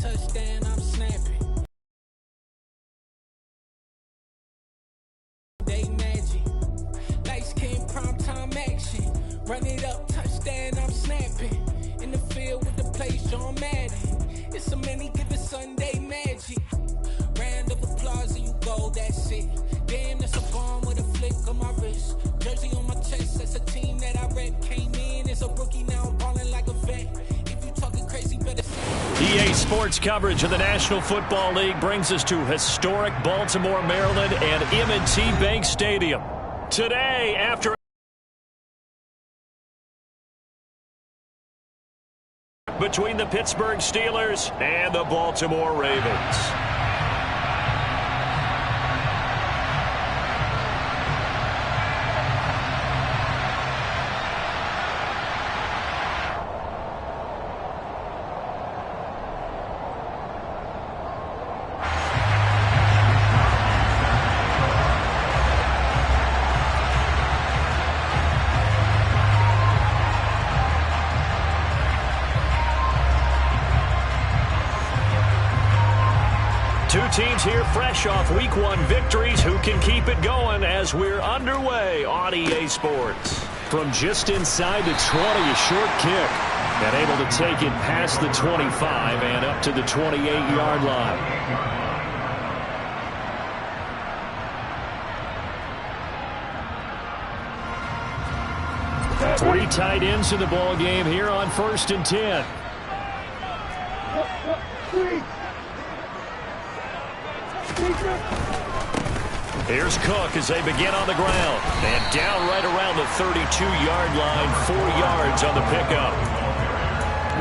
touchdown, I'm snapping. Day magic, light skin, primetime action. Run it up, touchdown, I'm snapping. In the field with the place, John Madden. It's so many given Sunday magic. Round of applause and you go, that's it. Damn, that's a bomb with a flick on my wrist. Jersey on my chest, that's a team that I rep. Came in as a rookie, now I'm balling like a vet. If you talking crazy, better EA Sports coverage of the National Football League brings us to historic Baltimore, Maryland and M&T Bank Stadium. Today, after between the Pittsburgh Steelers and the Baltimore Ravens. Two teams here fresh off Week 1 victories. Who can keep it going as we're underway on EA Sports? From just inside the 20, a short kick. And able to take it past the 25 and up to the 28-yard line. Three tight ends in the ball game here on 1st and 10. Here's Cook as they begin on the ground. And down right around the 32-yard line, 4 yards on the pickup.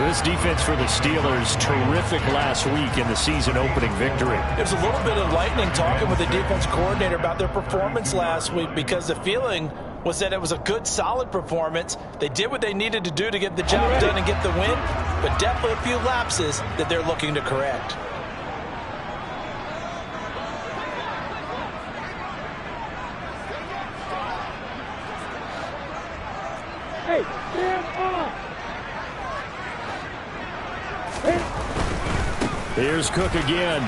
This defense for the Steelers, terrific last week in the season-opening victory. There's a little bit of lightning talking with the defense coordinator about their performance last week because the feeling was that it was a good, solid performance. They did what they needed to do to get the job done and get the win, but definitely a few lapses that they're looking to correct. Hey, stand up! Here's Cook again.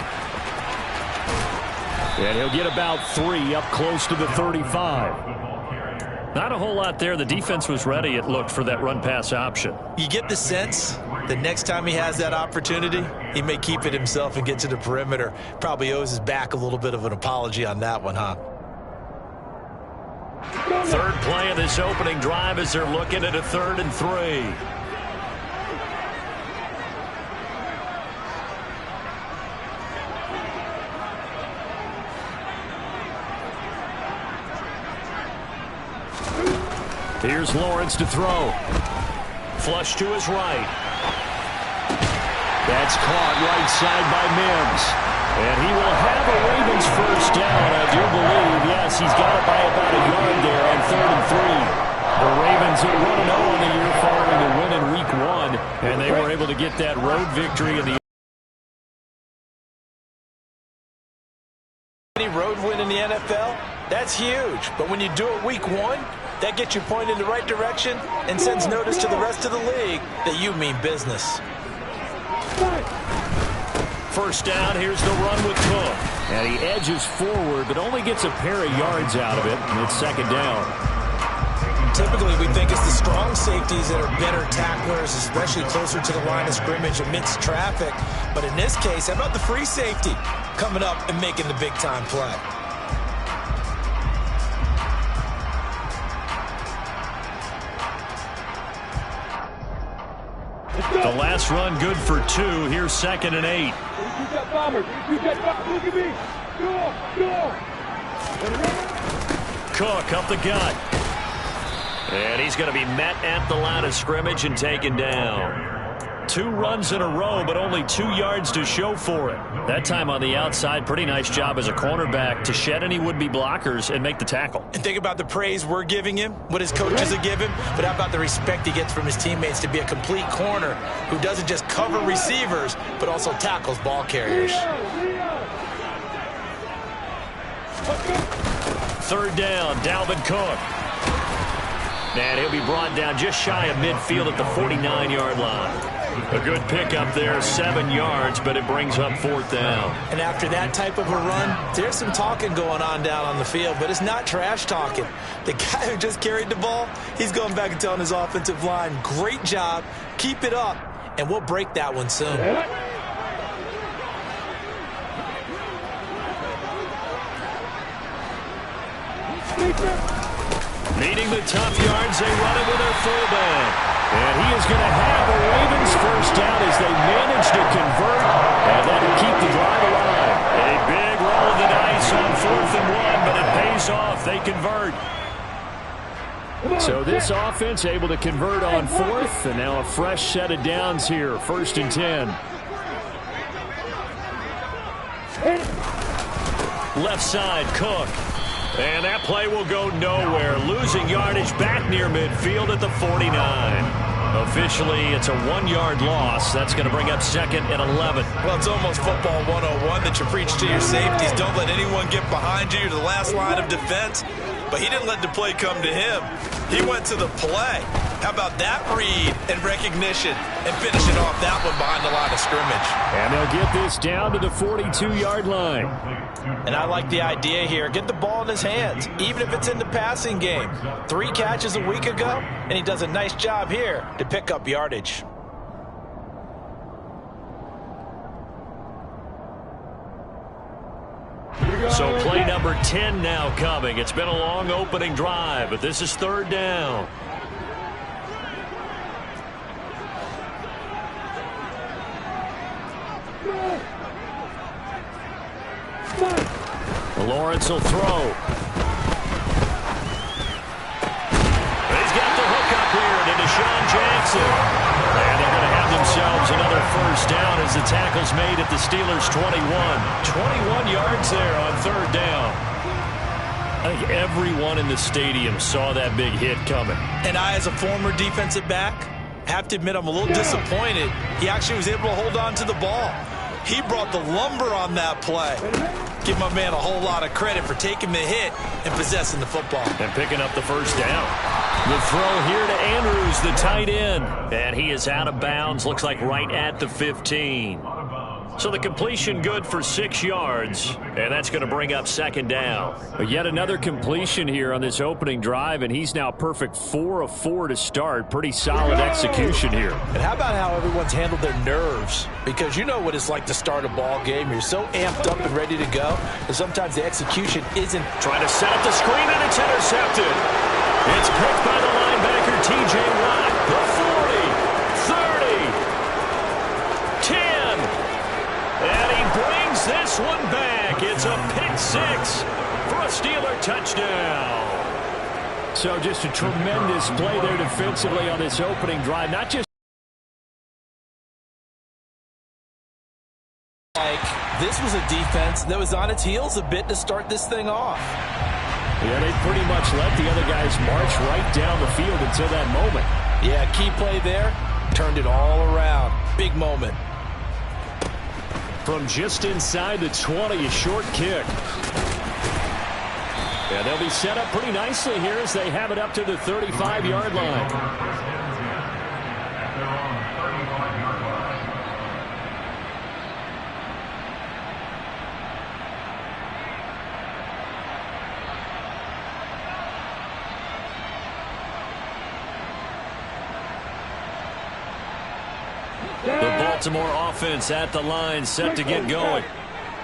And he'll get about 3 up close to the 35. Not a whole lot there. The defense was ready, it looked, for that run-pass option. You get the sense that next time he has that opportunity, he may keep it himself and get to the perimeter. Probably owes his back a little bit of an apology on that one, huh? Third play of this opening drive as they're looking at a 3rd and 3. Here's Lawrence to throw. Flush to his right. That's caught right side by Mims. And he will have a Ravens first down, I do believe. Yes, he's got it by about a yard there on 3rd and 3. The Ravens are 1-0 on the year following the win in Week 1. And they were able to get that road victory in the road win in the NFL, that's huge. But when you do it Week 1, that gets you pointed in the right direction and sends notice to the rest of the league that you mean business. First down, here's the run with Cook. And he edges forward, but only gets a pair of yards out of it, and it's 2nd down. Typically, we think it's the strong safeties that are better tacklers, especially closer to the line of scrimmage amidst traffic. But in this case, how about the free safety coming up and making the big-time play? The last run good for 2. Here's 2nd and 8. Cook up the gut. And he's going to be met at the line of scrimmage and taken down. 2 runs in a row, but only 2 yards to show for it. That time on the outside, pretty nice job as a cornerback to shed any would-be blockers and make the tackle. And think about the praise we're giving him, what his coaches are giving, but how about the respect he gets from his teammates to be a complete corner who doesn't just cover receivers, but also tackles ball carriers. 3rd down, Dalvin Cook. And he'll be brought down just shy of midfield at the 49-yard line. A good pickup there, 7 yards, but it brings up 4th down. And after that type of a run, there's some talking going on down on the field, but it's not trash talking. The guy who just carried the ball, he's going back and telling his offensive line, great job, keep it up, and we'll break that one soon. Needing the tough yards, they run it with their fullback. And he is going to have a Ravens first down as they manage to convert, and that'll keep the drive alive. A big roll of the dice on 4th and 1, but it pays off. They convert. So this offense able to convert on 4th, and now a fresh set of downs here, 1st and 10. Left side, Cook. And that play will go nowhere. Losing yardage back near midfield at the 49. Officially, it's a 1-yard loss. That's going to bring up 2nd and 11. Well, it's almost football 101 that you preach to your safeties. Don't let anyone get behind you. You're the last line of defense. But he didn't let the play come to him. He went to the play. How about that read and recognition and finishing off that one behind the line of scrimmage? And they'll get this down to the 42-yard line. And I like the idea here. Get the ball in his hands, even if it's in the passing game. 3 catches a week ago, and he does a nice job here to pick up yardage. So play number 10 now coming. It's been a long opening drive, but this is 3rd down. Lawrence will throw. He's got the hook up here to Deshaun Jackson. And they're going to have themselves another first down as the tackle's made at the Steelers' 21. 21 yards there on 3rd down. I think everyone in the stadium saw that big hit coming. And I, as a former defensive back, have to admit I'm a little disappointed. He actually was able to hold on to the ball. He brought the lumber on that play. Give my man a whole lot of credit for taking the hit and possessing the football. And picking up the first down. The throw here to Andrews, the tight end. And he is out of bounds, looks like right at the 15. So the completion good for 6 yards, and that's going to bring up 2nd down. But yet another completion here on this opening drive, and he's now perfect 4 of 4 to start. Pretty solid execution here. And how about how everyone's handled their nerves? Because you know what it's like to start a ball game. You're so amped up and ready to go, and sometimes the execution isn't. Trying to set up the screen, and it's intercepted. It's picked by the linebacker, T.J. Watt. The 40, 30, 10. And he brings this one back. It's a pick 6 for a Steeler touchdown. So just a tremendous play there defensively on this opening drive. Not just like this was a defense that was on its heels a bit to start this thing off. Yeah, they pretty much let the other guys march right down the field until that moment. Yeah, key play there. Turned it all around. Big moment. From just inside the 20, a short kick. Yeah, they'll be set up pretty nicely here as they have it up to the 35-yard line. The Baltimore offense at the line, set to get going.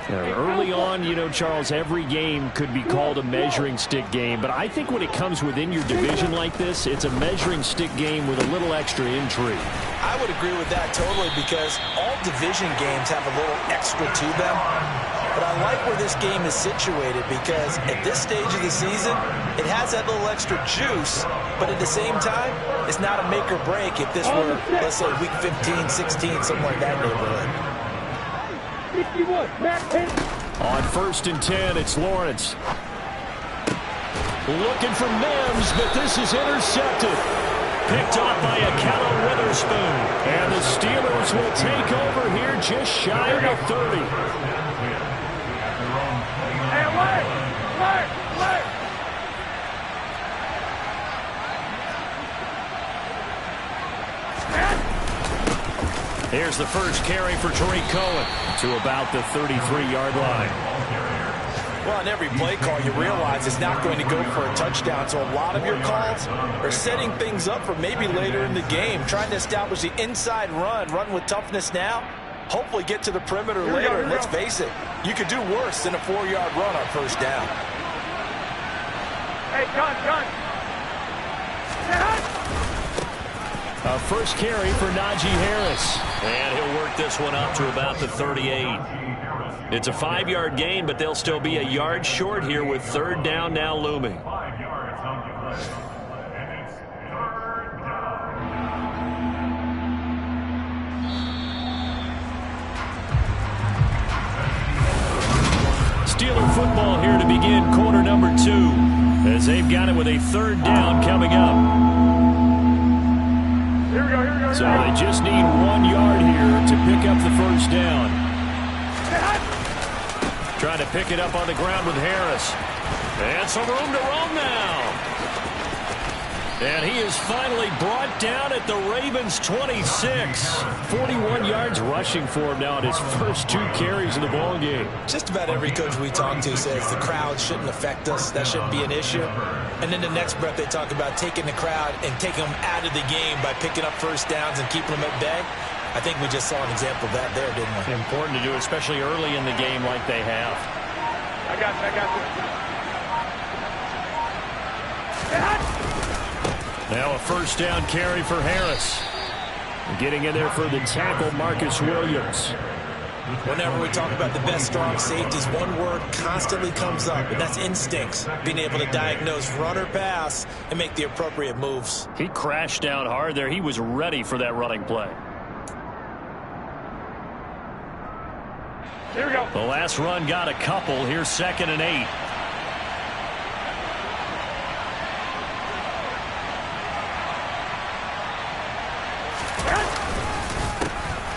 Early on, you know, Charles, every game could be called a measuring stick game. But I think when it comes within your division like this, it's a measuring stick game with a little extra intrigue. I would agree with that totally because all division games have a little extra to them. But I like where this game is situated because at this stage of the season, it has that little extra juice. But at the same time, it's not a make or break if this were, let's say, week 15, 16, something like that neighborhood. On 1st and 10, it's Lawrence. Looking for Mims, but this is intercepted. Picked off by Akello Witherspoon. And the Steelers will take over here just shy of the 30. Here's the first carry for Tariq Cohen to about the 33-yard line. Well, on every play call, you realize it's not going to go for a touchdown. So a lot of your calls are setting things up for maybe later in the game, trying to establish the inside run with toughness now, hopefully get to the perimeter later. And let's face it, you could do worse than a 4-yard run on first down. Hey, John. A first carry for Najee Harris. And he'll work this one up to about the 38. It's a 5-yard gain, but they'll still be a yard short here with third down now looming. Steeler football here to begin quarter number 2 as they've got it with a third down coming up. Here we go. So they just need 1 yard here to pick up the first down. Trying to pick it up on the ground with Harris. And some room to roam now. And he is finally brought down at the Ravens' 26. 41 yards rushing for him now in his first 2 carries of the ballgame. Just about every coach we talk to says the crowd shouldn't affect us. That shouldn't be an issue. And then the next breath they talk about taking the crowd and taking them out of the game by picking up first downs and keeping them at bay. I think we just saw an example of that there, didn't we? Important to do, especially early in the game like they have. I got you. Now a first down carry for Harris. Getting in there for the tackle, Marcus Williams. Whenever we talk about the best strong safeties, one word constantly comes up, and that's instincts. Being able to diagnose run or pass and make the appropriate moves. He crashed down hard there. He was ready for that running play. Here we go. The last run got a couple. Here's 2nd and 8.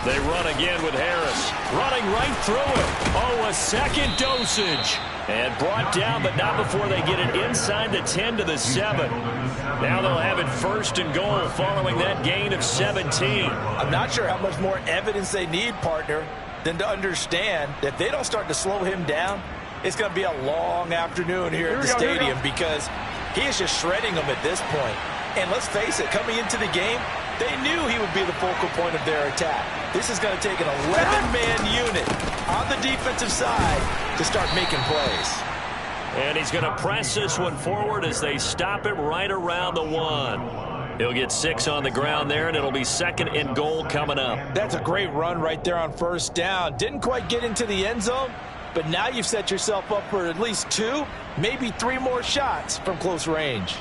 They run again with Harris. Running right through it. Oh, a second dosage. And brought down, but not before they get it inside the 10 to the 7. Now they'll have it 1st and goal following that gain of 17. I'm not sure how much more evidence they need, partner, than to understand that if they don't start to slow him down, it's going to be a long afternoon here at the stadium because he is just shredding them at this point. And let's face it, coming into the game, they knew he would be the focal point of their attack. This is going to take an 11-man unit on the defensive side to start making plays. And he's going to press this one forward as they stop him right around the 1. He'll get 6 on the ground there, and it'll be 2nd and goal coming up. That's a great run right there on first down. Didn't quite get into the end zone, but now you've set yourself up for at least 2, maybe 3 more shots from close range.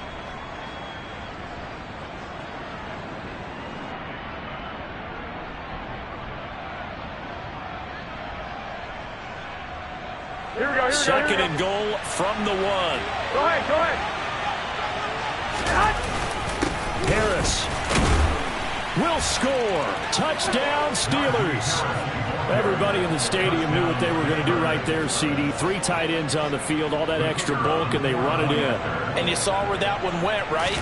Here we go. 2nd and goal from the 1. Go ahead. Harris will score. Touchdown, Steelers. Everybody in the stadium knew what they were going to do right there, CD. 3 tight ends on the field, all that extra bulk, and they run it in. And you saw where that one went, right?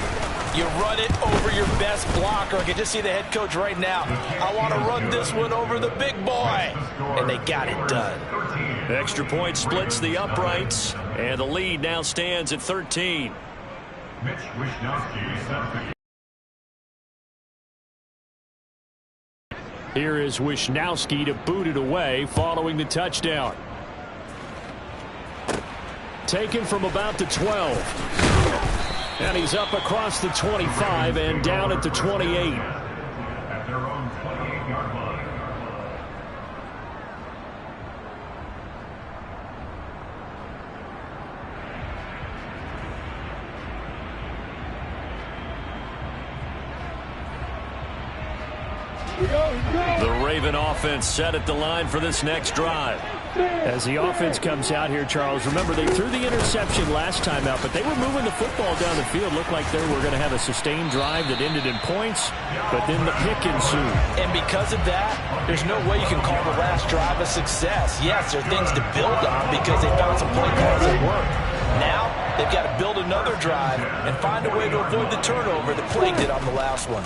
You run it over your best blocker. I can just see the head coach right now. I want to run this one over the big boy. And they got it done. Extra point splits the uprights, and the lead now stands at 13. Here is Wisnowski to boot it away following the touchdown. Taken from about the 12. And he's up across the 25 and down at the 28. At their own 28-yard line. The Raven offense set at the line for this next drive. As the offense comes out here, Charles, remember they threw the interception last time out, but they were moving the football down the field. Looked like they were going to have a sustained drive that ended in points, but then the pick ensued. And because of that, there's no way you can call the last drive a success. Yes, there are things to build on because they found some play calls that work. Now, they've got to build another drive and find a way to avoid the turnover that plagued it on the last one.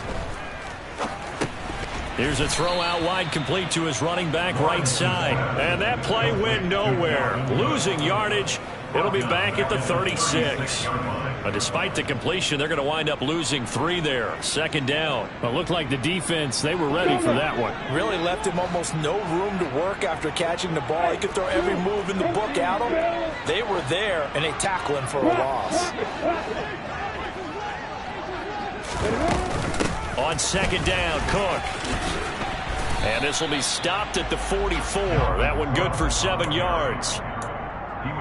Here's a throw out wide, complete to his running back right side. And that play went nowhere. Losing yardage. It'll be back at the 36. But despite the completion, they're going to wind up losing 3 there. Second down. Well, it looked like the defense, they were ready for that one. Really left him almost no room to work after catching the ball. He could throw every move in the book at him. They were there, and they tackle him for a loss. On second down, Cook. And this will be stopped at the 44. That one good for 7 yards.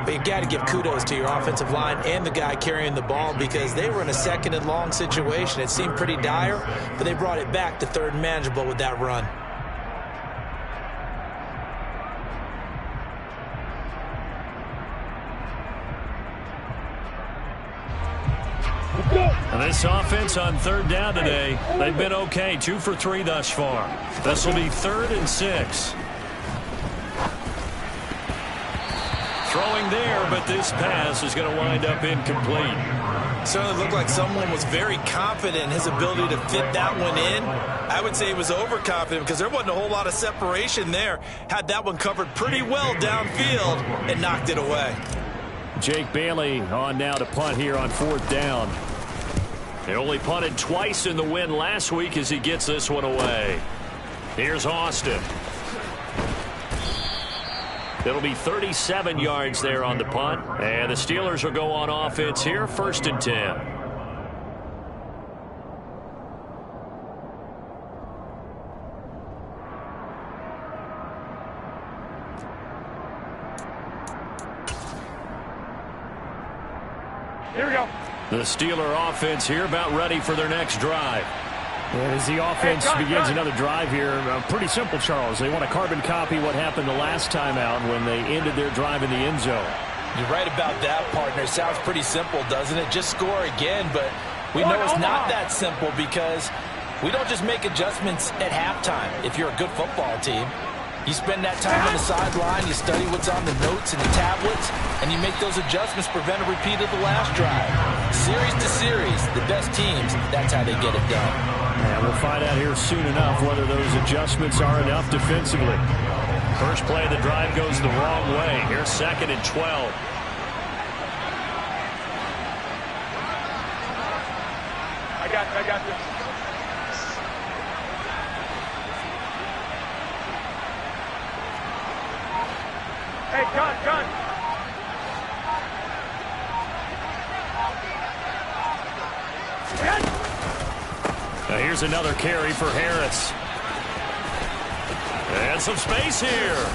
But you've got to give kudos to your offensive line and the guy carrying the ball because they were in a second and long situation. It seemed pretty dire, but they brought it back to third and manageable with that run. And this offense on third down today, they've been okay. 2 for 3 thus far. This will be 3rd and 6. Throwing there, but this pass is going to wind up incomplete. Certainly looked like someone was very confident in his ability to fit that one in. I would say he was overconfident because there wasn't a whole lot of separation there. Had that one covered pretty well downfield and knocked it away. Jake Bailey on now to punt here on 4th down. He only punted twice in the win last week as he gets this one away. Here's Austin. It'll be 37 yards there on the punt. And the Steelers will go on offense here, 1st and 10. Here we go. The Steeler offense here about ready for their next drive. And as the offense begins another drive here, pretty simple, Charles. They want to carbon copy what happened the last time out when they ended their drive in the end zone. You're right about that, partner. Sounds pretty simple, doesn't it? Just score again, but we know it's not that simple because we don't just make adjustments at halftime if you're a good football team. You spend that time on the sideline, you study what's on the notes and the tablets, and you make those adjustments, prevent a repeat of the last drive. Series to series, the best teams, that's how they get it done. And we'll find out here soon enough whether those adjustments are enough defensively. First play of the drive goes the wrong way. Here's 2nd and 12. I got this. Hey, gun. Now here's another carry for Harris. And some space here.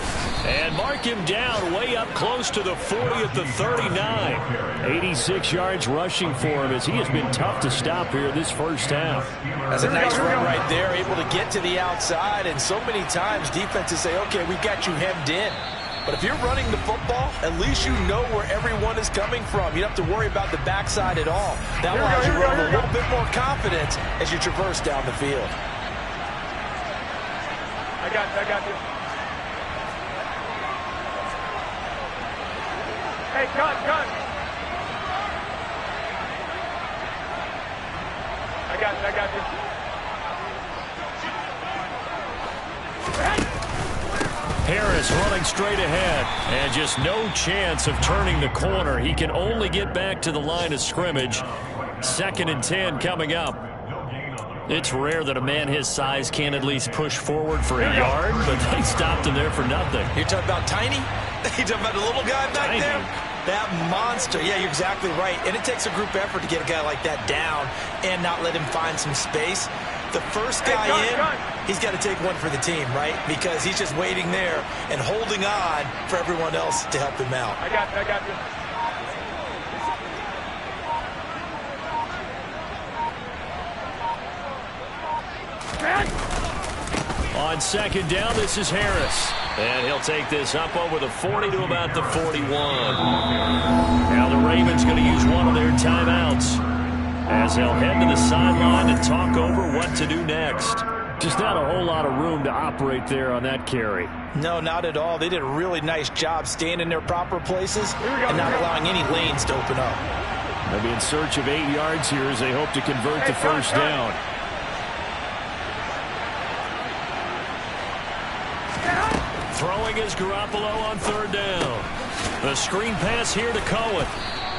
And mark him down way up close to the 40 at the 39. 86 yards rushing for him as he has been tough to stop here this first half. That's a nice run right there, able to get to the outside. And so many times defenses say, okay, we've got you hemmed in. But if you're running the football, at least you know where everyone is coming from. You don't have to worry about the backside at all. That allows you to run with a little bit more confidence as you traverse down the field. I got this. Hey, gun. I got this. Harris running straight ahead, and just no chance of turning the corner. He can only get back to the line of scrimmage. 2nd and 10 coming up. It's rare that a man his size can at least push forward for a yard, but they stopped him there for nothing. You're talking about tiny? You're talking about the little guy back there? That monster. Yeah, you're exactly right. And it takes a group effort to get a guy like that down and not let him find some space. The first guy he's got to take one for the team, right? Because he's just waiting there and holding on for everyone else to help him out. I got this. On 2nd down, this is Harris. And he'll take this up over the 40 to about the 41. Now the Ravens going to use one of their timeouts as they'll head to the sideline and talk over what to do next. Just not a whole lot of room to operate there on that carry. No, not at all. They did a really nice job staying in their proper places and not allowing any lanes to open up. They'll be in search of 8 yards here as they hope to convert the first down. is Garoppolo on third down. The screen pass here to Cohen.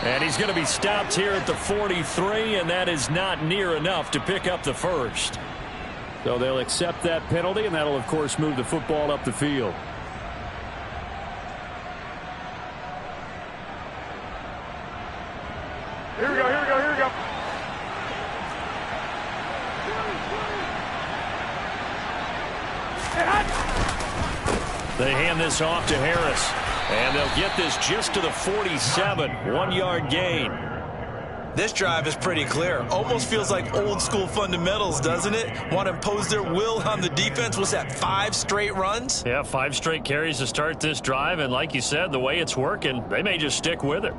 And he's going to be stopped here at the 43, and that is not near enough to pick up the first. So they'll accept that penalty, and that'll, of course, move the football up the field. Here we go, here we go, here we go. They hand this off to Harris. And they'll get this just to the 47, 1-yard gain. This drive is pretty clear. Almost feels like old school fundamentals, doesn't it? Want to impose their will on the defense. Was that 5 straight runs? Yeah, 5 straight carries to start this drive. And like you said, the way it's working, they may just stick with it.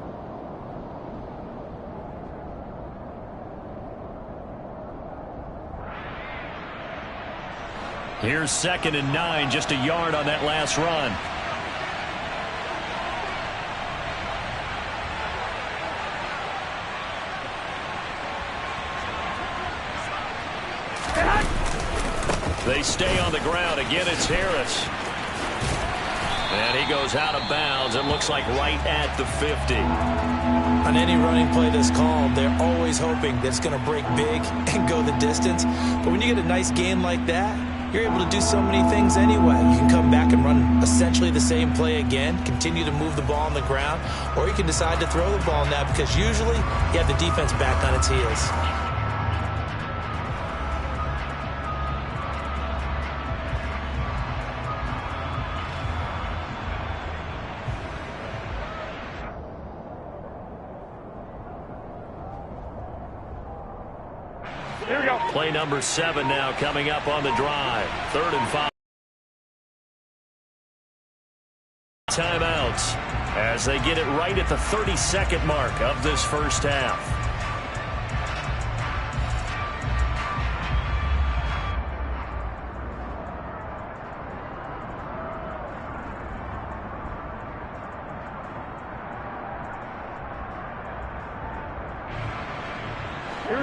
Here's 2nd and 9, just a yard on that last run. They stay on the ground. Again, it's Harris. And he goes out of bounds. It looks like right at the 50. On any running play that's called, they're always hoping that it's going to break big and go the distance. But when you get a nice gain like that, you're able to do so many things anyway. You can come back and run essentially the same play again, continue to move the ball on the ground, or you can decide to throw the ball now because usually you have the defense back on its heels. Play number 7 now coming up on the drive. 3rd and 5. Timeouts as they get it right at the 32nd mark of this first half.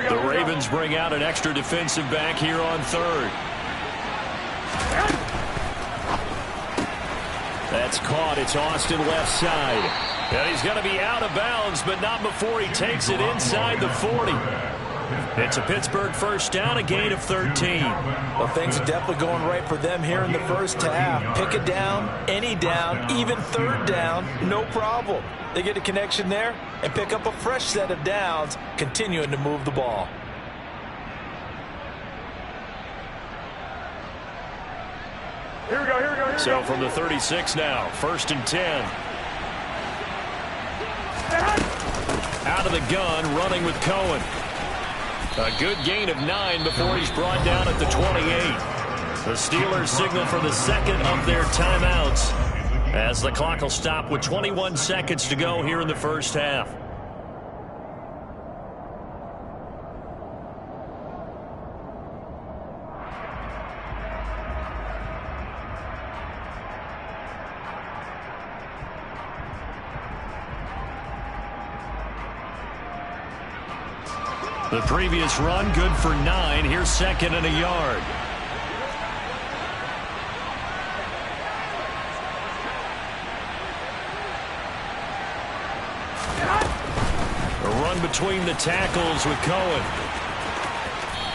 The Ravens bring out an extra defensive back here on 3rd. That's caught. It's Austin left side. And he's going to be out of bounds, but not before he takes it inside the 40. It's a Pittsburgh first down, a gain of 13. Well, things are definitely going right for them here in the first half. Pick a down, any down, even 3rd down, no problem. They get a connection there and pick up a fresh set of downs, continuing to move the ball. Here we go, here we go, here we So go. from the 36 now, 1st and 10. Out of the gun, running with Cohen. A good gain of 9 before he's brought down at the 28. The Steelers signal for the 2nd of their timeouts as the clock will stop with 21 seconds to go here in the first half. The previous run good for 9. Here's 2nd and a yard. A run between the tackles with Cohen.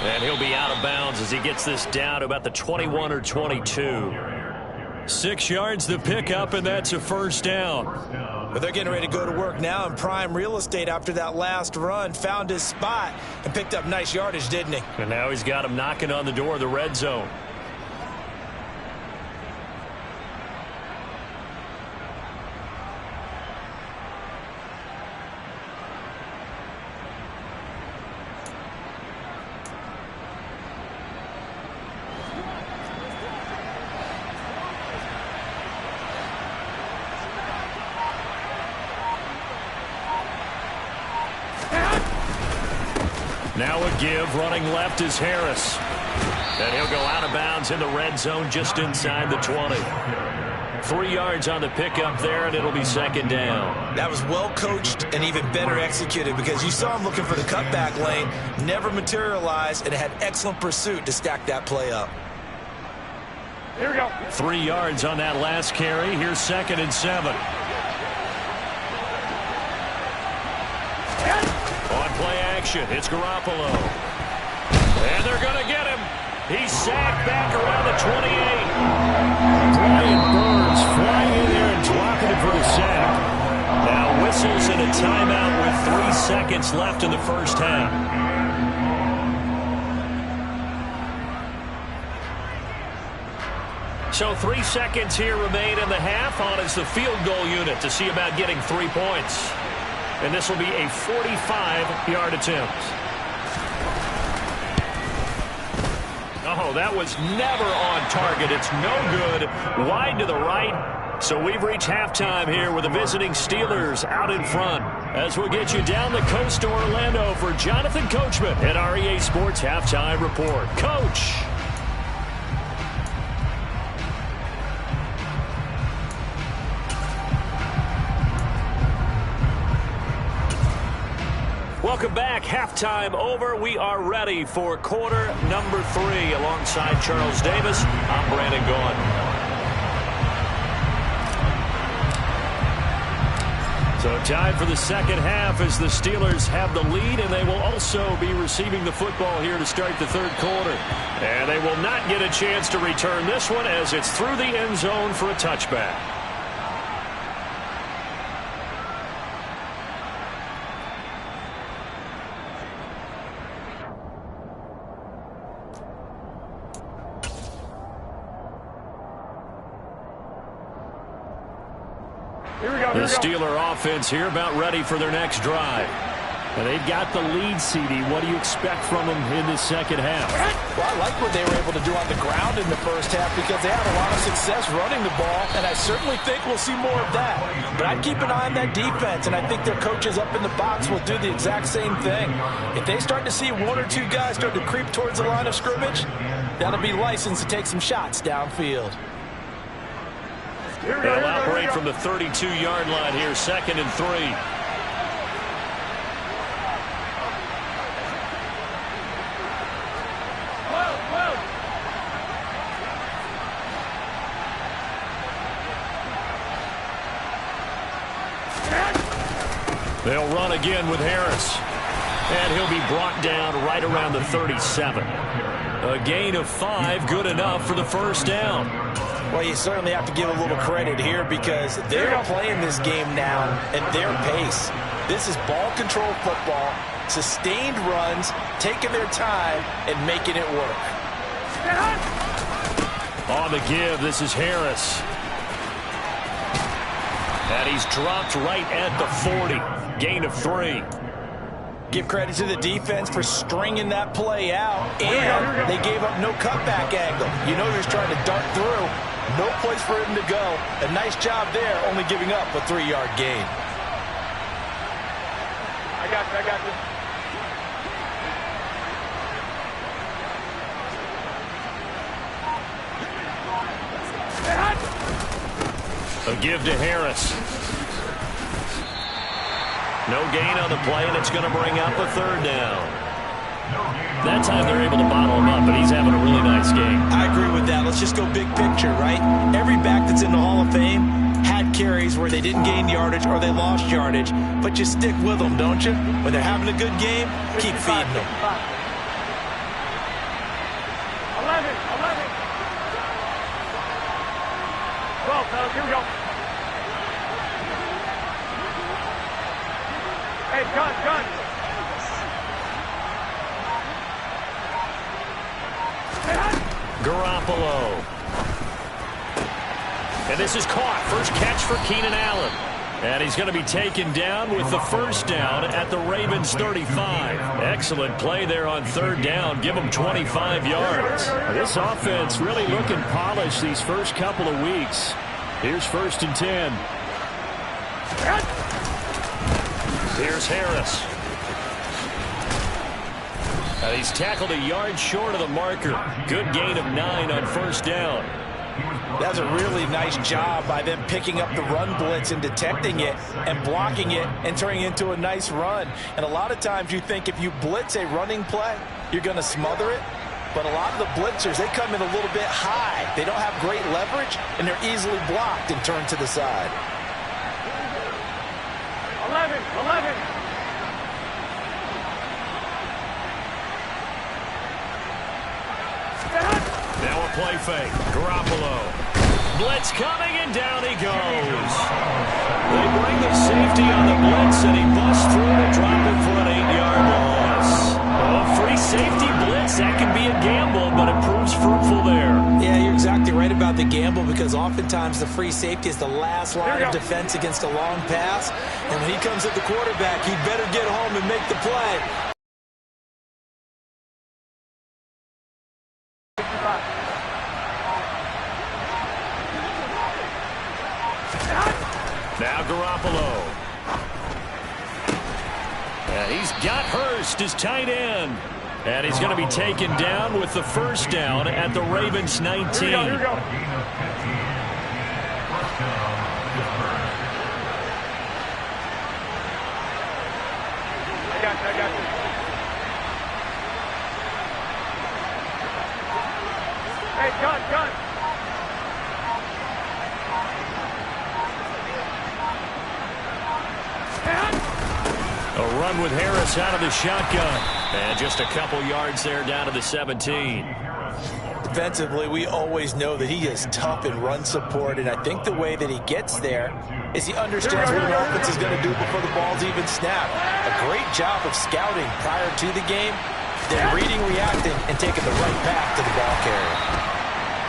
And he'll be out of bounds as he gets this down to about the 21 or 22. 6 yards the pickup, and that's a first down. But they're getting ready to go to work now in prime real estate after that last run. Found his spot and picked up nice yardage, didn't he? And now he's got him knocking on the door of the red zone. Now a give, running left is Harris. And he'll go out of bounds in the red zone just inside the 20. 3 yards on the pickup there, and it'll be 2nd down. That was well coached and even better executed because you saw him looking for the cutback lane, never materialized, and had excellent pursuit to stack that play up. Here we go. 3 yards on that last carry. Here's 2nd and 7. On play action, it's Garoppolo. And they're going to get him. He's sacked back around the 28. Brian Burns flying in there and dropping it for the sack. Now whistles and a timeout with 3 seconds left in the first half. So 3 seconds here remain in the half. On is the field goal unit to see about getting 3 points. And this will be a 45-yard attempt. Oh, that was never on target. It's no good. Wide to the right. So we've reached halftime here with the visiting Steelers out in front. As we'll get you down the coast to Orlando for Jonathan Coachman at our EA Sports Halftime Report. Coach. Welcome back. Halftime over. We are ready for quarter number 3. Alongside Charles Davis, I'm Brandon Gaughan. So time for the second half as the Steelers have the lead, and they will also be receiving the football here to start the third quarter. And they will not get a chance to return this one as it's through the end zone for a touchback. The Steeler offense here about ready for their next drive. And they've got the lead, CD. What do you expect from them in this second half? Well, I like what they were able to do on the ground in the first half because they had a lot of success running the ball, and I certainly think we'll see more of that. But I'd keep an eye on that defense, and I think their coaches up in the box will do the exact same thing. If they start to see 1 or 2 guys start to creep towards the line of scrimmage, that'll be licensed to take some shots downfield. They'll operate from the 32-yard line here, 2nd and 3. They'll run again with Harris. And he'll be brought down right around the 37. A gain of 5, good enough for the first down. Well, you certainly have to give a little credit here because they're playing this game now at their pace. This is ball control football, sustained runs, taking their time, and making it work. On the give, this is Harris. And he's dropped right at the 40. Gain of 3. Give credit to the defense for stringing that play out, and they gave up no cutback angle. You know he was trying to dart through. No place for him to go. A nice job there, only giving up a 3-yard gain. I got you. A give to Harris. No gain on the play, and it's going to bring up a 3rd down. That time they're able to bottle him up, but he's having a really nice game. I agree with that. Let's just go big picture, right? Every back that's in the Hall of Fame had carries where they didn't gain yardage or they lost yardage, but you stick with them, don't you? When they're having a good game, keep feeding them. 11. 12, fellas, here we go. Hey, gun. Garoppolo. And this is caught. First catch for Keenan Allen. And he's going to be taken down with the first down at the Ravens 35. Excellent play there on 3rd down. Give them 25 yards. This offense really looking polished these first couple of weeks. Here's 1st and 10. Here's Harris. And he's tackled a yard short of the marker. Good gain of 9 on 1st down. That's a really nice job by them picking up the run blitz and detecting it and blocking it and turning it into a nice run. And a lot of times you think if you blitz a running play, you're going to smother it. but a lot of the blitzers, they come in a little bit high. They don't have great leverage, and they're easily blocked and turned to the side. 11. Now a play fake. Garoppolo. Blitz coming, and down he goes. They bring the safety on the blitz, and he busts through to drop it for an 8-yard loss. Oh, free safety blitz. That can be a gamble, but it proves fruitful there. Yeah, you're exactly right about the gamble, because oftentimes the free safety is the last line of defense against a long pass. And when he comes at the quarterback, he better get home and make the play. Now Garoppolo. And he's got Hurst, his tight end. And he's going to be taken down with the first down at the Ravens 19. Here we go. I got you. Hey, gun. A run with Harris out of the shotgun. And just a couple yards there down to the 17. Defensively, we always know that he is tough in run support, and I think the way that he gets there is he understands what an offense is going to do before the ball's even snapped. A great job of scouting prior to the game, then reading, reacting, and taking the right path to the ball carrier.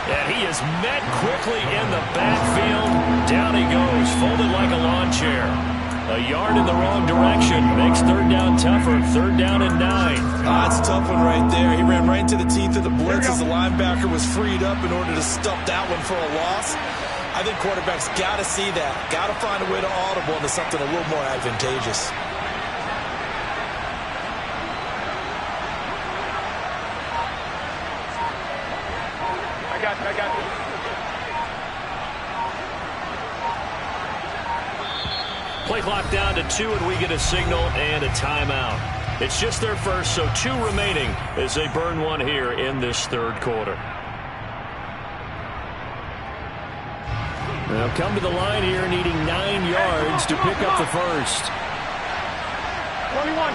And he is met quickly in the backfield. Down he goes, folded like a lawn chair. A yard in the wrong direction makes third down tougher. Third down and 9. That's a tough one right there. He ran right into the teeth of the blitz as the linebacker was freed up in order to stuff that one for a loss. I think quarterbacks got to see that. Got to find a way to audible into something a little more advantageous. I got you. Play clock down to 2, and we get a signal and a timeout. It's just their first, so 2 remaining as they burn one here in this third quarter. They'll come to the line here needing 9 yards to pick up the first. 21.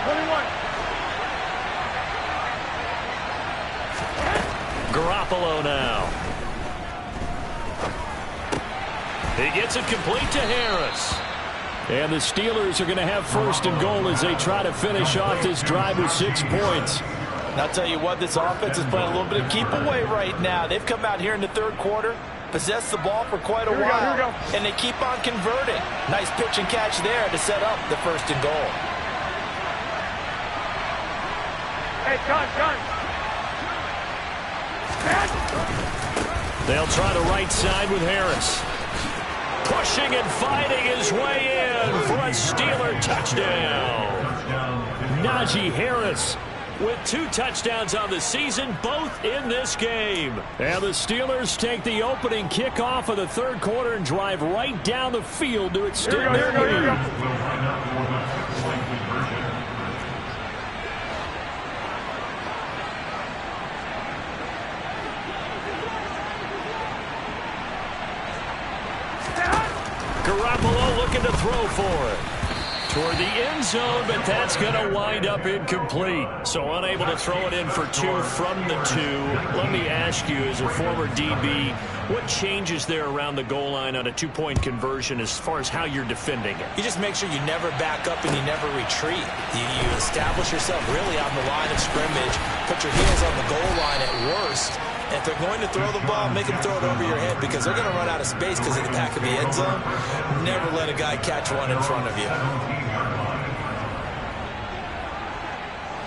Garoppolo now. He gets it complete to Harris. And the Steelers are going to have first and goal as they try to finish off this drive with 6 points. And I'll tell you what, this offense is playing a little bit of keep away right now. They've come out here in the third quarter, possessed the ball for quite a while, here we go. and they keep on converting. Nice pitch and catch there to set up the first and goal. Hey, gun. They'll try the right side with Harris. Pushing and fighting his way in for a Steeler touchdown. Najee Harris with 2 touchdowns on the season, both in this game. And the Steelers take the opening kickoff of the third quarter and drive right down the field to extend their lead. Garoppolo looking to throw for it. Toward the end zone, but that's going to wind up incomplete. So unable to throw it in for 2 from the 2. Let me ask you, as a former DB, what changes there around the goal line on a 2-point conversion as far as how you're defending it? You just make sure you never back up and you never retreat. You establish yourself really on the line of scrimmage, put your heels on the goal line at worst. And if they're going to throw the ball, make them throw it over your head, because they're going to run out of space because of the back of the end zone. Never let a guy catch one in front of you.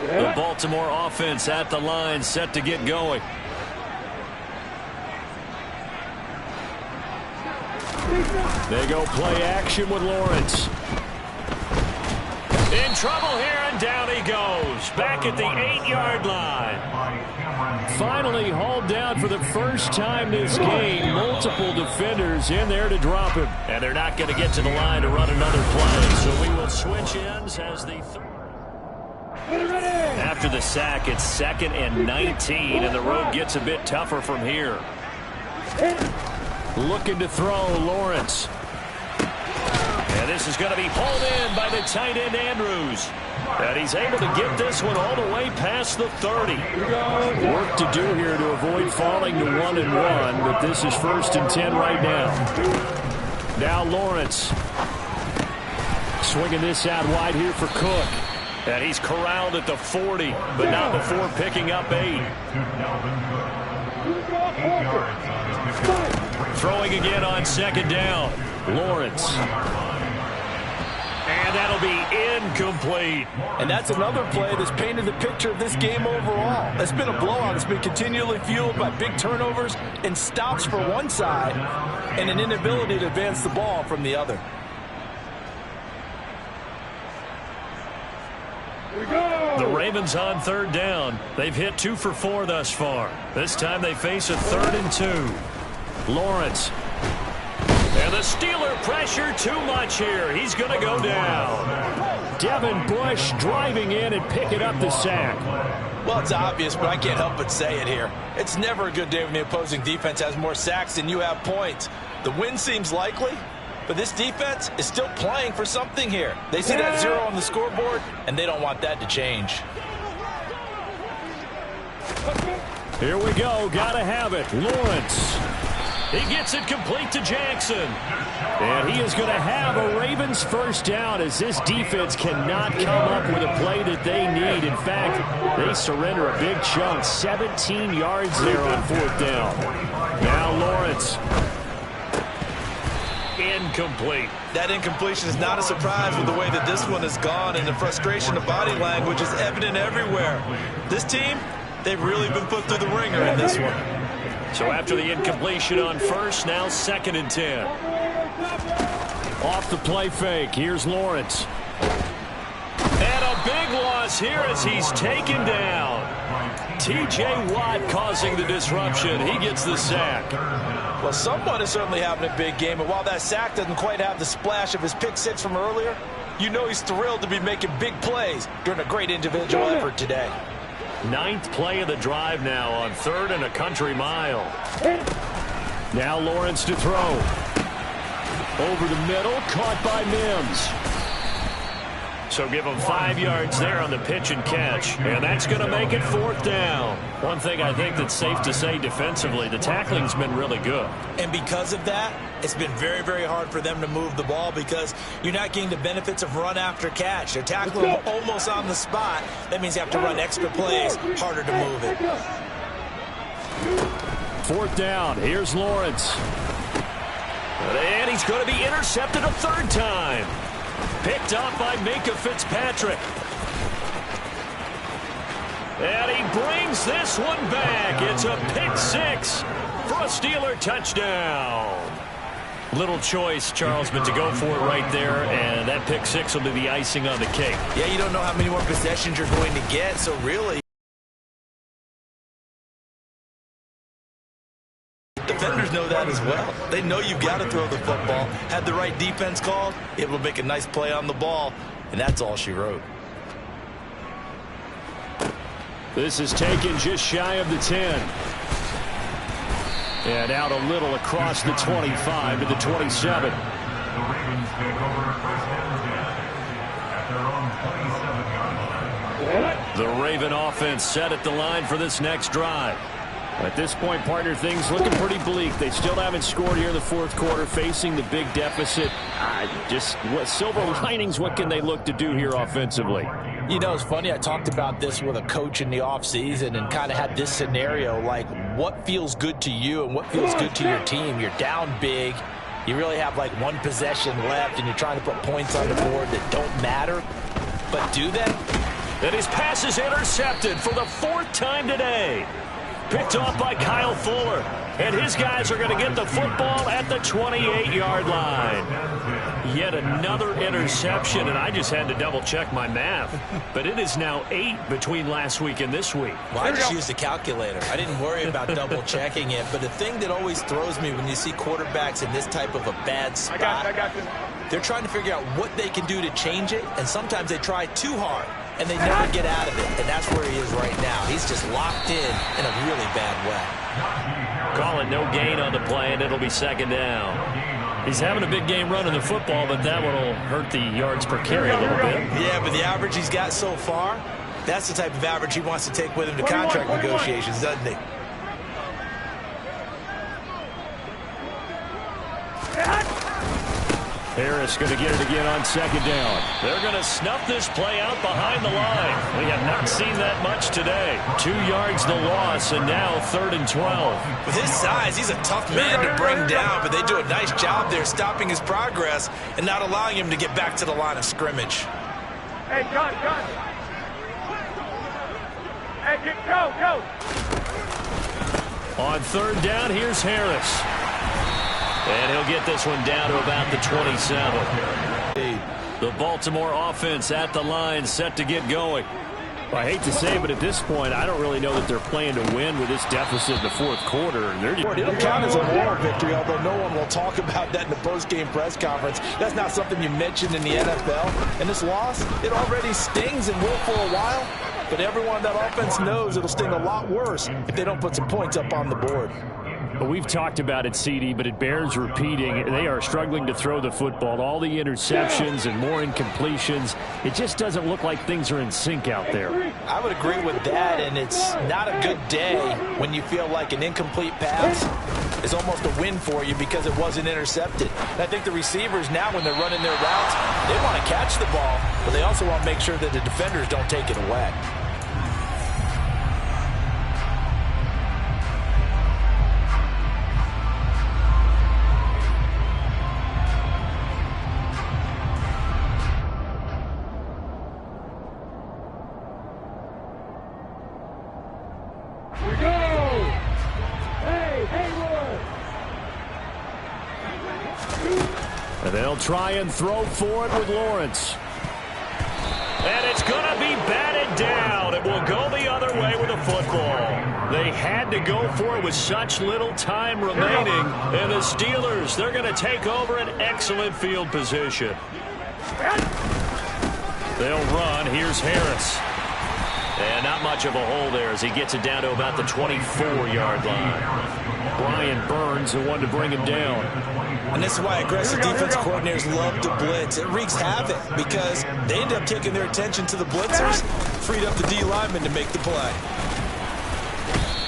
The Baltimore offense at the line, set to get going. They go play action with Lawrence. In trouble here, and down he goes. Back at the 8-yard line. Finally hauled down for the first time this game. Multiple defenders in there to drop him. And they're not going to get to the line to run another play. So we will switch ends as the third. After the sack, it's 2nd and 19, and the road gets a bit tougher from here. Looking to throw, Lawrence. And this is going to be pulled in by the tight end, Andrews. And he's able to get this one all the way past the 30. Work to do here to avoid falling to 1-1, but this is 1st and 10 right now. Now Lawrence. Swinging this out wide here for Cook. And he's corralled at the 40, but not before picking up 8. Throwing again on 2nd down. Lawrence. And that'll be incomplete. And that's another play that's painted the picture of this game overall. It's been a blowout. It's been continually fueled by big turnovers and stops for one side and an inability to advance the ball from the other. The Ravens on 3rd down. They've hit 2 for 4 thus far. This time they face a 3rd and 2. Lawrence. And the Steeler pressure too much here. He's going to go down. Devin Bush driving in and picking up the sack. Well, it's obvious, but I can't help but say it here. It's never a good day when the opposing defense has more sacks than you have points. The win seems likely, but this defense is still playing for something here. They see that 0 on the scoreboard, and they don't want that to change. Here we go. Gotta have it. Lawrence. He gets it complete to Jackson. And he is going to have a Ravens 1st down as this defense cannot come up with a play that they need. In fact, they surrender a big chunk. 17 yards there on 4th down. Now Lawrence. Incomplete. That incompletion is not a surprise with the way that this one has gone, and the frustration of body language is evident everywhere. This team, they've really been put through the ringer in this one. So after the incompletion on 1st, now 2nd and 10. Off the play fake, here's Lawrence. And a big loss here as he's taken down. T.J. Watt causing the disruption. He gets the sack. Well, someone is certainly having a big game, and while that sack doesn't quite have the splash of his pick 6 from earlier, you know he's thrilled to be making big plays during a great individual effort today. 9th play of the drive now on 3rd and a country mile. Now Lawrence to throw. Over the middle, caught by Mims. So give him 5 yards there on the pitch and catch. And that's going to make it 4th down. One thing I think that's safe to say defensively, the tackling's been really good. And because of that, it's been very, very hard for them to move the ball because you're not getting the benefits of run after catch. They're tackling almost on the spot. That means you have to run extra plays, harder to move it. 4th down. Here's Lawrence. And he's going to be intercepted a 3rd time. Picked up by Minka Fitzpatrick. And he brings this one back. It's a pick 6 for a Steeler touchdown. Little choice, Charles, but to go for it right there, and that pick 6 will be the icing on the cake. Yeah, you don't know how many more possessions you're going to get, so really, defenders know that as well. They know you've got to throw the football. Had the right defense called, able to make a nice play on the ball, and that's all she wrote. This is taken just shy of the 10. And out a little across the 25 to the 27. The Ravens take over 1st and 10 at their own 27-yard line. The Raven offense set at the line for this next drive. At this point, partner, things looking pretty bleak. They still haven't scored here in the 4th quarter, facing the big deficit. Just what silver linings, what can they look to do here offensively? You know, it's funny, I talked about this with a coach in the offseason and kind of had this scenario, like what feels good to you and what feels good to your team. You're down big. You really have like one possession left, and you're trying to put points on the board that don't matter. But do they? And his pass is intercepted for the 4th time today. Picked off by Kyle Fuller. And his guys are going to get the football at the 28-yard line. Yet another interception, and I just had to double-check my math. But it is now 8 between last week and this week. Well, I just used a calculator. I didn't worry about double-checking it. But the thing that always throws me when you see quarterbacks in this type of a bad spot, I got this. they're trying to figure out what they can do to change it, and sometimes they try too hard. and they never get out of it. And that's where he is right now. He's just locked in a really bad way. Call it no gain on the play, and it'll be second down. He's having a big game running the football, but that one will hurt the yards per carry a little bit. Yeah, but the average he's got so far, that's the type of average he wants to take with him to contract negotiations, doesn't he? Harris going to get it again on second down. They're going to snuff this play out behind the line. We have not seen that much today. 2 yards the loss, and now 3rd and 12. With his size, he's a tough man to bring down, but they do a nice job there stopping his progress and not allowing him to get back to the line of scrimmage. Hey, John. Hey, go. On 3rd down, here's Harris. And he'll get this one down to about the 27. The Baltimore offense at the line, set to get going. Well, I hate to say it, but at this point, I don't really know that they're playing to win with this deficit in the 4th quarter. It'll count as a moral victory, although no one will talk about that in the post-game press conference. That's not something you mentioned in the NFL. And this loss, it already stings and will for a while. But everyone on that offense knows it'll sting a lot worse if they don't put some points up on the board. But we've talked about it, CD, but it bears repeating. They are struggling to throw the football. All the interceptions and more incompletions. It just doesn't look like things are in sync out there. I would agree with that, and it's not a good day when you feel like an incomplete pass is almost a win for you because it wasn't intercepted. And I think the receivers now, when they're running their routes, they want to catch the ball, but they also want to make sure that the defenders don't take it away. They'll try and throw for it with Lawrence. And it's going to be batted down. It will go the other way with the football. They had to go for it with such little time remaining. And the Steelers, they're going to take over an excellent field position. They'll run. Here's Harris. And not much of a hole there as he gets it down to about the 24-yard line. Brian Burns, the one to bring him down. And this is why aggressive defense coordinators love to blitz. It wreaks havoc because they end up taking their attention to the blitzers, freed up the D lineman to make the play.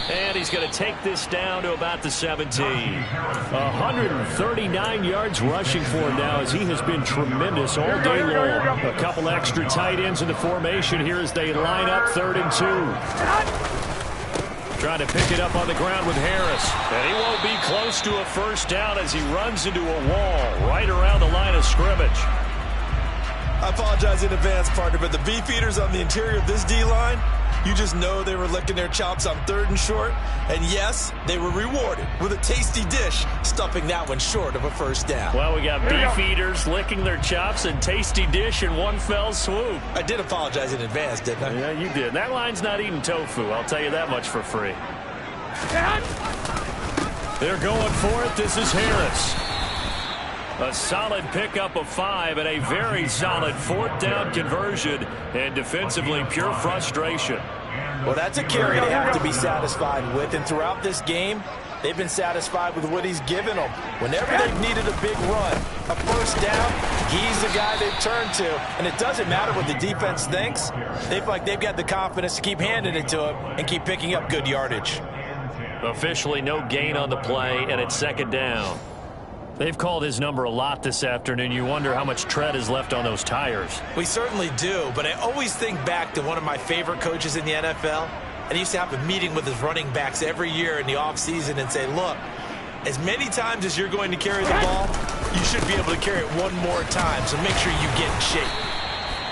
And he's going to take this down to about the 17. 139 yards rushing for him now as he has been tremendous all day long. A couple extra tight ends in the formation here as they line up 3rd and 2. Trying to pick it up on the ground with Harris. And he won't be close to a first down as he runs into a wall right around the line of scrimmage. I apologize in advance, partner, but the beefeaters on the interior of this D-line, you just know they were licking their chops on 3rd and short. And yes, they were rewarded with a tasty dish, stuffing that one short of a first down. Well, we got beefeaters licking their chops and tasty dish in one fell swoop. I did apologize in advance, didn't I? Yeah, you did. That line's not eating tofu, I'll tell you that much for free. They're going for it. This is Harris. A solid pickup of 5 and a very solid 4th down conversion, and defensively pure frustration. Well, that's a carry they have to be satisfied with, and throughout this game, they've been satisfied with what he's given them. Whenever they've needed a big run, a first down, he's the guy they've turned to, and it doesn't matter what the defense thinks. They feel like they've got the confidence to keep handing it to him and keep picking up good yardage. Officially no gain on the play, and it's 2nd down. They've called his number a lot this afternoon. You wonder how much tread is left on those tires. We certainly do, but I always think back to one of my favorite coaches in the NFL. And he used to have a meeting with his running backs every year in the offseason and say, look, as many times as you're going to carry the ball, you should be able to carry it one more time, so make sure you get in shape.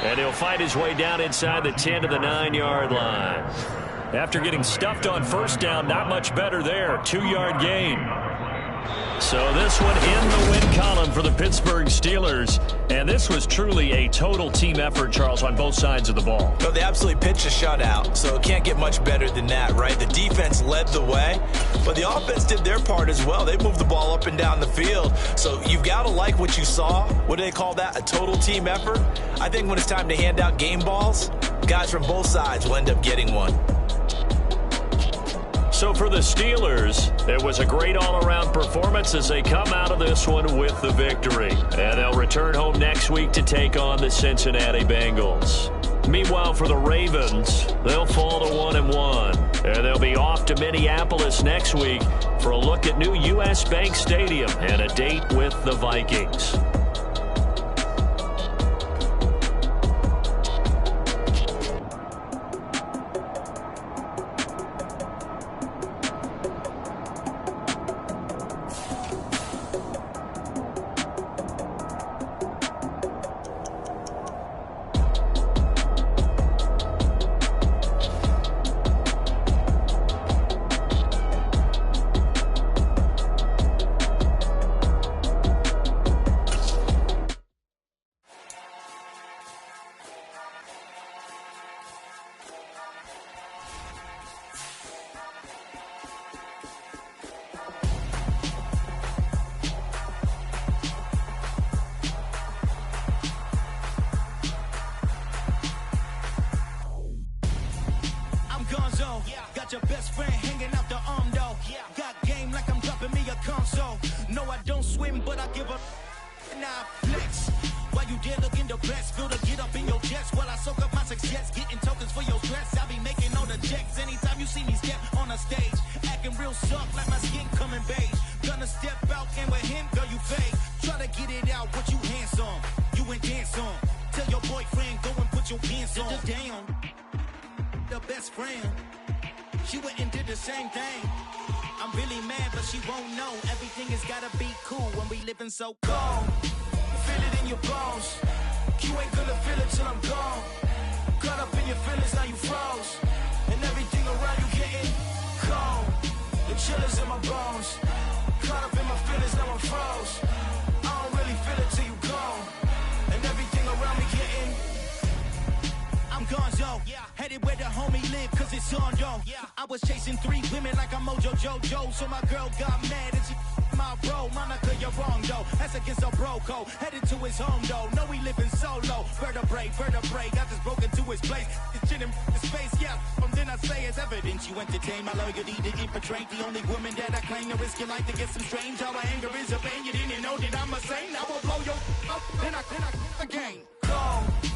And he'll fight his way down inside the 10 to the 9-yard line. After getting stuffed on first down, not much better there. 2-yard gain. So this one in the win column for the Pittsburgh Steelers. And this was truly a total team effort, Charles, on both sides of the ball. No, they absolutely pitched a shutout, so it can't get much better than that, right? The defense led the way, but the offense did their part as well. They moved the ball up and down the field. So you've got to like what you saw. What do they call that? A total team effort? I think when it's time to hand out game balls, Guys from both sides will end up getting one. So for the Steelers, it was a great all-around performance as they come out of this one with the victory. And they'll return home next week to take on the Cincinnati Bengals. Meanwhile, for the Ravens, they'll fall to 1-1. And they'll be off to Minneapolis next week for a look at new U.S. Bank Stadium and a date with the Vikings. Got your best friend hanging out the arm though. Got game like I'm dropping me a console. No, I don't swim, but I give a nah flex. While you there looking depressed, feel the get up in your chest while I soak up my success, getting tokens for your stress. I be making all the checks anytime you see me step on a stage, acting real soft like my skin coming beige. Gonna step out and with him, girl, you fake. Try to get it out, what you handsome, you ain't dance on. Tell your boyfriend go and put your pants on. Down, the best friend. She went and did the same thing. I'm really mad, but she won't know. Everything has gotta be cool when we living so cold. Feel it in your bones. You ain't gonna feel it till I'm gone. Caught up in your feelings, now you froze. And everything around you getting cold. The chillers in my bones. Caught up in my feelings, now I'm froze. I don't really feel it till you go. And everything around me getting I'm gonzo, headed where the homie live, cause it's on though. I was chasing 3 women like I'm Mojo Jojo, so my girl got mad and she my bro. Monica, you're wrong though, that's against a bro code. Headed to his home though, no we living solo. Vertebrae, got this broken to his place. This shit in the space, from then I say it's evidence. You entertain my loyalty to infiltrate. The only woman that I claim to risk your life to get some strange. All my anger is a pain, you didn't know that I'm a saint. I will blow your up, then I again. Go.